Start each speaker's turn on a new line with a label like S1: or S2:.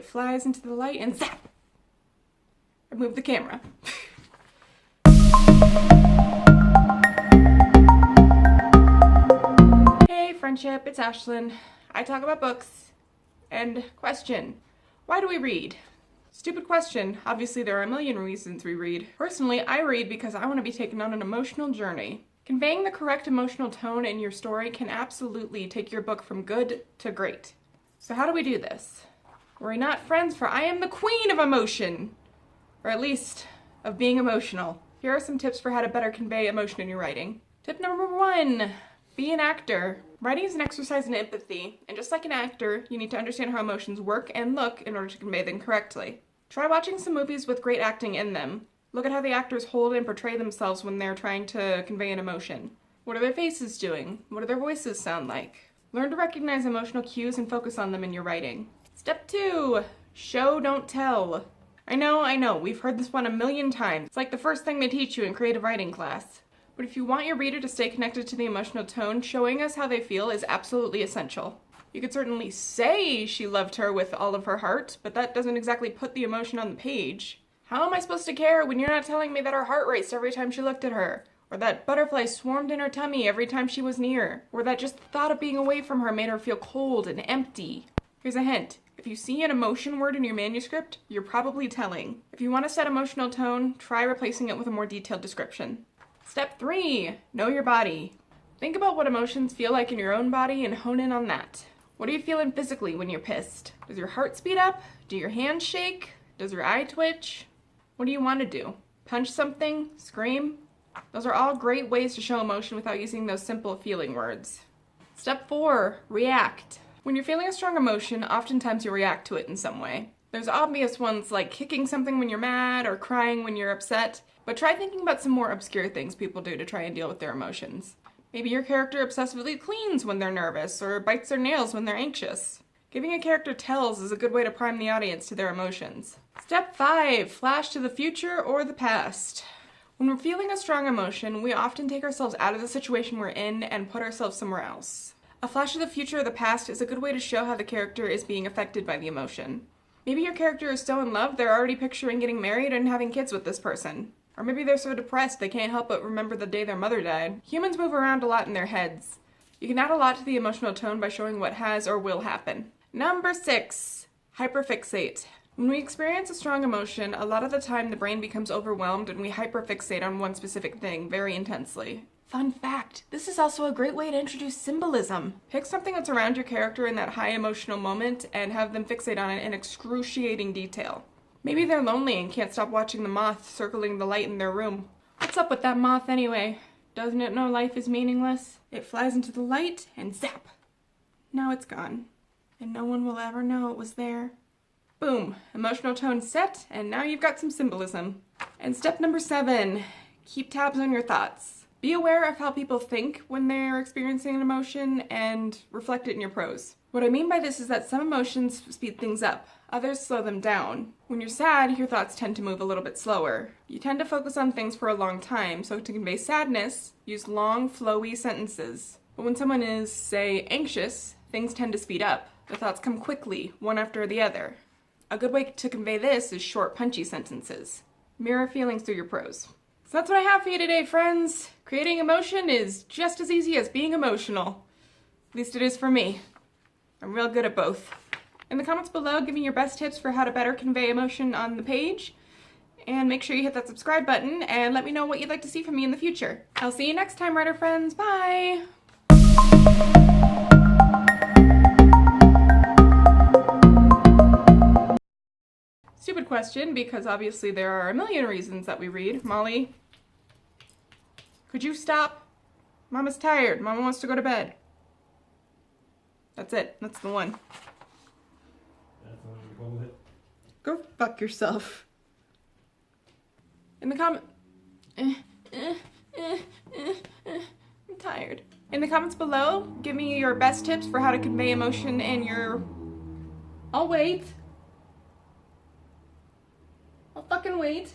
S1: flies into the light and zap! I moved the camera. Hey friendship, it's Ashlyn. I talk about books. And question, why do we read? Stupid question. Obviously there are a million reasons we read. Personally, I read because I want to be taken on an emotional journey. Conveying the correct emotional tone in your story can absolutely take your book from good to great. So how do we do this? We're not friends, for I am the queen of emotion. Or at least, of being emotional. Here are some tips for how to better convey emotion in your writing. Tip number 1, be an actor. Writing is an exercise in empathy, and just like an actor, you need to understand how emotions work and look in order to convey them correctly. Try watching some movies with great acting in them. Look at how the actors hold and portray themselves when they're trying to convey an emotion. What are their faces doing? What do their voices sound like? Learn to recognize emotional cues and focus on them in your writing. Step 2, show, don't tell. I know, we've heard this one a million times. It's like the first thing they teach you in creative writing class. But if you want your reader to stay connected to the emotional tone, showing us how they feel is absolutely essential. You could certainly say she loved her with all of her heart, but that doesn't exactly put the emotion on the page. How am I supposed to care when you're not telling me that her heart raced every time she looked at her? Or that butterflies swarmed in her tummy every time she was near? Or that just the thought of being away from her made her feel cold and empty? Here's a hint. If you see an emotion word in your manuscript, you're probably telling. If you want to set emotional tone, try replacing it with a more detailed description. Step 3, know your body. Think about what emotions feel like in your own body and hone in on that. What are you feeling physically when you're pissed? Does your heart speed up? Do your hands shake? Does your eye twitch? What do you want to do? Punch something? Scream? Those are all great ways to show emotion without using those simple feeling words. Step 4, react. When you're feeling a strong emotion, oftentimes you react to it in some way. There's obvious ones like kicking something when you're mad or crying when you're upset, but try thinking about some more obscure things people do to try and deal with their emotions. Maybe your character obsessively cleans when they're nervous or bites their nails when they're anxious. Giving a character tells is a good way to prime the audience to their emotions. Step 5, flash to the future or the past. When we're feeling a strong emotion, we often take ourselves out of the situation we're in and put ourselves somewhere else. A flash of the future or the past is a good way to show how the character is being affected by the emotion. Maybe your character is so in love they're already picturing getting married and having kids with this person. Or maybe they're so depressed they can't help but remember the day their mother died. Humans move around a lot in their heads. You can add a lot to the emotional tone by showing what has or will happen. Number 6, hyperfixate. When we experience a strong emotion, a lot of the time the brain becomes overwhelmed and we hyperfixate on one specific thing very intensely. Fun fact, this is also a great way to introduce symbolism. Pick something that's around your character in that high emotional moment and have them fixate on it in excruciating detail. Maybe they're lonely and can't stop watching the moth circling the light in their room. What's up with that moth anyway? Doesn't it know life is meaningless? It flies into the light and zap! Now it's gone. And no one will ever know it was there. Boom, emotional tone set, and now you've got some symbolism. And step number 7, keep tabs on your thoughts. Be aware of how people think when they're experiencing an emotion and reflect it in your prose. What I mean by this is that some emotions speed things up, others slow them down. When you're sad, your thoughts tend to move a little bit slower. You tend to focus on things for a long time, so to convey sadness, use long, flowy sentences. But when someone is, say, anxious, things tend to speed up. The thoughts come quickly, one after the other. A good way to convey this is short, punchy sentences. Mirror feelings through your prose. So that's what I have for you today, friends. Creating emotion is just as easy as being emotional. At least it is for me. I'm real good at both. In the comments below, give me your best tips for how to better convey emotion on the page. And make sure you hit that subscribe button and let me know what you'd like to see from me in the future. I'll see you next time, writer friends. Bye! Stupid question, because obviously there are a million reasons that we read. Molly, could you stop? Mama's tired. Mama wants to go to bed. That's it. That's the one.
S2: That's the one you go with.
S1: Go fuck yourself. In the comment... I'm tired. In the comments below, give me your best tips for how to convey emotion in your... I'll wait. I'll fucking wait.